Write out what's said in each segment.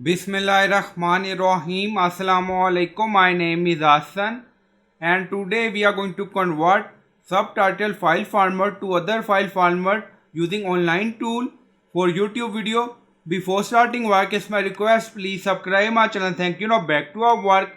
Bismillahirrahmanirrahim. Assalamu alaikum. My name is Hassan and today we are going to convert subtitle file format to other file format using online tool for YouTube video. Before starting work, it's my request, please subscribe my channel. Thank you. Now back to our work.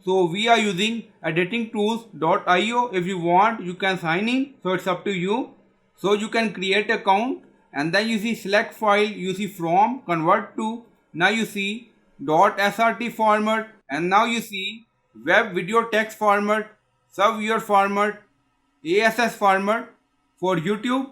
So we are using editingtools.io. If you want, you can sign in. So it's up to you. So you can create account and then you see select file, you see from, convert to, now you see .srt format and now you see web video text format, subviewer format, ASS format for YouTube.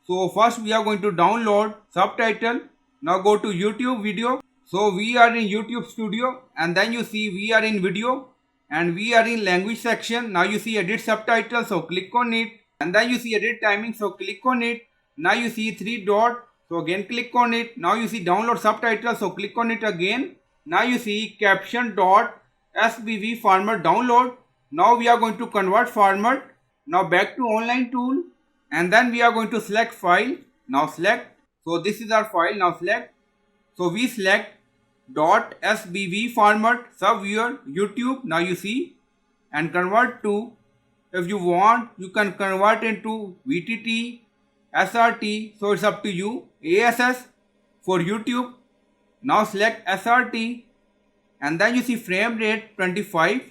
So first we are going to download subtitle. Now go to YouTube video. So we are in YouTube studio and then you see we are in video and we are in language section. Now you see edit subtitles, so click on it and then you see edit timing, so click on it. Now you see three dot, so again click on it. Now you see download subtitles, so click on it again. Now you see caption dot SBV format download. Now we are going to convert format. Now back to online tool and then we are going to select file. Now select, so this is our file. Now select, so we select .sbv format, subviewer, YouTube. Now you see and convert to, if you want you can convert into VTT, SRT, so it's up to you. ASS for YouTube. Now select SRT and then you see frame rate 25.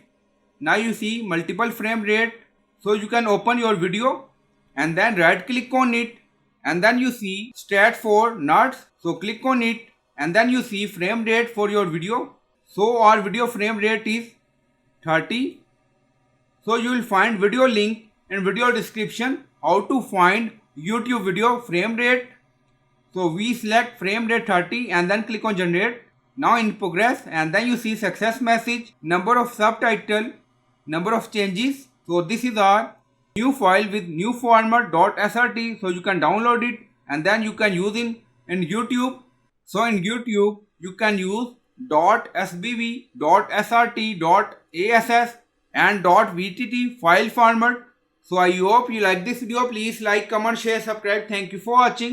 Now you see multiple frame rate, so you can open your video and then right click on it and then you see stat for nuts, so click on it and then you see frame rate for your video. So our video frame rate is 30. So you will find video link in video description how to find YouTube video frame rate. So we select frame rate 30 and then click on generate. Now in progress and then you see success message, number of subtitle, number of changes. So this is our new file with new format .srt, so you can download it and then you can use in YouTube. So in YouTube you can use .sbv, .srt, .ass and .vtt file format. So I hope you like this video. Please like, comment, share, subscribe. Thank you for watching.